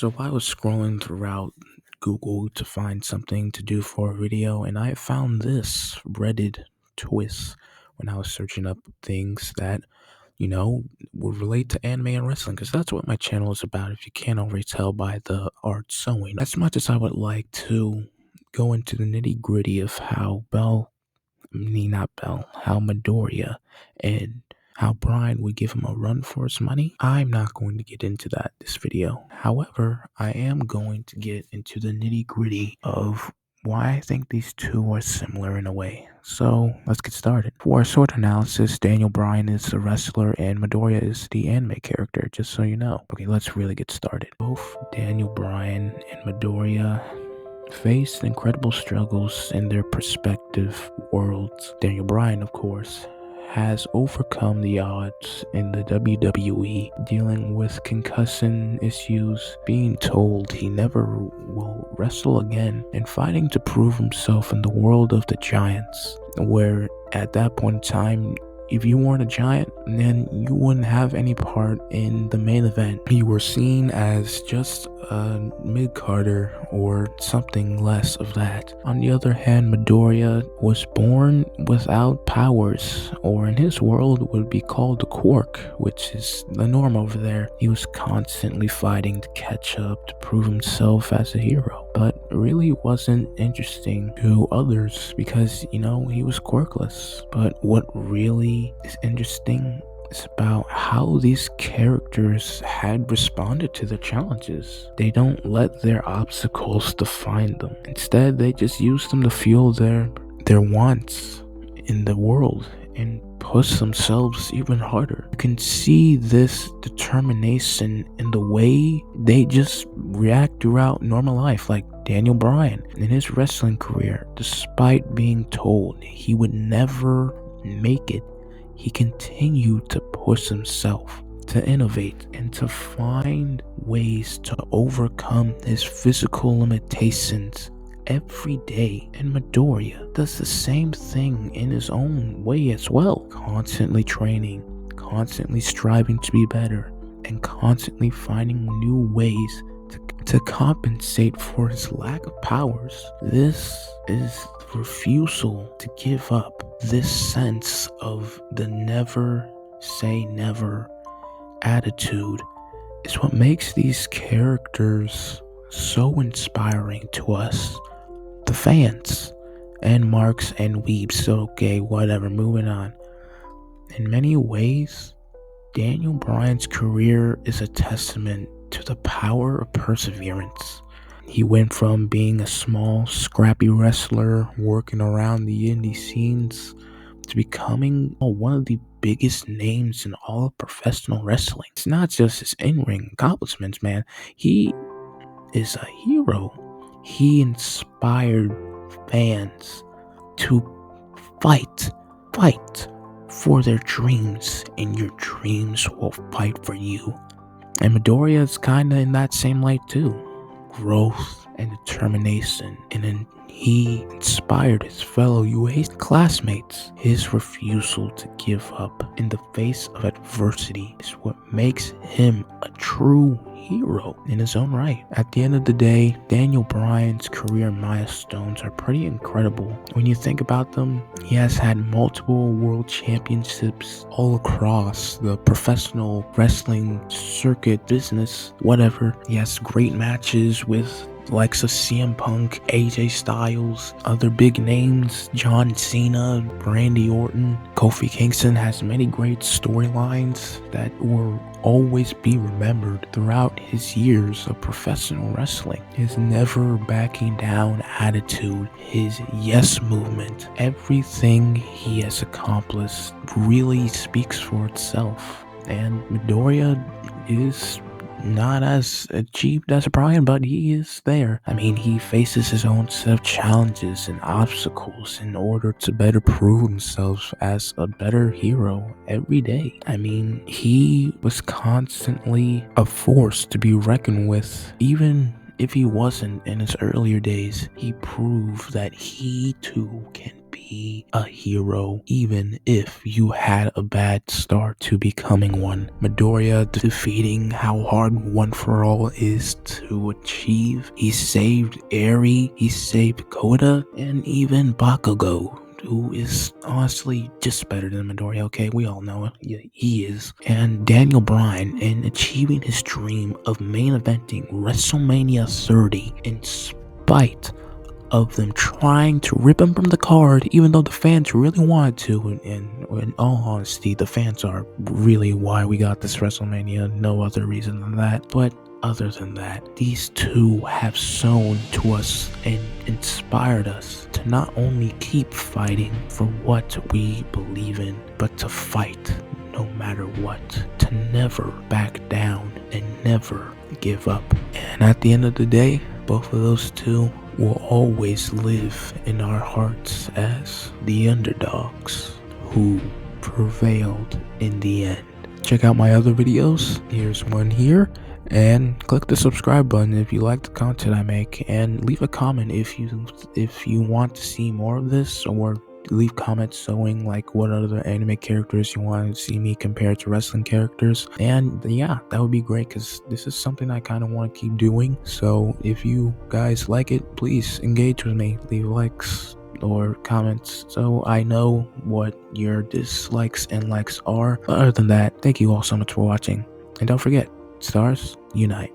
So I was scrolling throughout Google to find something to do for a video, and I found this Reddit twist when I was searching up things that, would relate to anime and wrestling, because that's what my channel is about, if you can't already tell by the art sewing. As much as I would like to go into the nitty gritty of how Midoriya and how Brian would give him a run for his money, I'm not going to get into that this video. However, I am going to get into the nitty gritty of why I think these two are similar in a way. So let's get started. For a short analysis, Daniel Bryan is the wrestler and Midoriya is the anime character, just so you know. Okay, let's really get started. Both Daniel Bryan and Midoriya faced incredible struggles in their respective worlds. Daniel Bryan, of course, has overcome the odds in the WWE, dealing with concussion issues, being told he never will wrestle again, and fighting to prove himself in the world of the Giants, where at that point in time, if you weren't a giant, then you wouldn't have any part in the main event. You were seen as just a mid-carder or something less of that. On the other hand, Midoriya was born without powers, or in his world would be called a quirk, which is the norm over there. He was constantly fighting to catch up, to prove himself as a hero, but really wasn't interesting to others because, he was quirkless. But what really is interesting is about how these characters had responded to their challenges. They don't let their obstacles define them. Instead, they just use them to fuel their wants in the world and push themselves even harder. You can see this determination in the way they just react throughout normal life, like Daniel Bryan in his wrestling career. Despite being told he would never make it, he continued to push himself, to innovate, and to find ways to overcome his physical limitations every day. And Midoriya does the same thing in his own way as well, constantly training, constantly striving to be better, and constantly finding new ways to compensate for his lack of powers. This is the refusal to give up. This sense of the never say never attitude is what makes these characters so inspiring to us, the fans, and marks and weeps. So, okay, whatever, moving on. In many ways, Daniel Bryan's career is a testament to the power of perseverance. He went from being a small, scrappy wrestler working around the indie scenes to becoming one of the biggest names in all of professional wrestling. It's not just his in-ring accomplishments, man. He is a hero. He inspired fans to fight for their dreams, and your dreams will fight for you. And Midoriya is kinda in that same light too. Growth and determination, and then he inspired his fellow UA classmates. His refusal to give up in the face of adversity is what makes him a true hero in his own right. At the end of the day, Daniel Bryan's career milestones are pretty incredible. When you think about them, he has had multiple world championships all across the professional wrestling circuit, business, whatever. He has great matches with likes of CM Punk, AJ Styles, other big names, John Cena, Randy Orton. Kofi Kingston has many great storylines that will always be remembered throughout his years of professional wrestling. His never backing down attitude, his yes movement, everything he has accomplished really speaks for itself. And Midoriya is not as achieved as Bryan, but he is there. I mean, he faces his own set of challenges and obstacles in order to better prove himself as a better hero every day. I mean, he was constantly a force to be reckoned with. Even if he wasn't in his earlier days, he proved that he too can be be a hero even if you had a bad start to becoming one. Midoriya defeating how hard One For All is to achieve. He saved Eri, he saved Koda, and even Bakugo, who is honestly just better than Midoriya, okay? We all know it. Yeah, he is. And Daniel Bryan in achieving his dream of main eventing WrestleMania 30 in spite of them trying to rip him from the card, even though the fans really wanted to. And in all honesty, the fans are really why we got this WrestleMania. No other reason than that. But other than that, these two have shown to us and inspired us to not only keep fighting for what we believe in, but to fight no matter what, to never back down and never give up. And at the end of the day, both of those two will always live in our hearts as the underdogs who prevailed in the end. Check out my other videos. Here's one here. And click the subscribe button if you like the content I make, and leave a comment if you want to see more of this, or leave comments showing like what other anime characters you want to see me compare to wrestling characters. And yeah, that would be great because this is something I kind of want to keep doing. So if you guys like it, please engage with me, leave likes or comments so I know what your dislikes and likes are. But other than that, thank you all so much for watching, and don't forget, stars unite.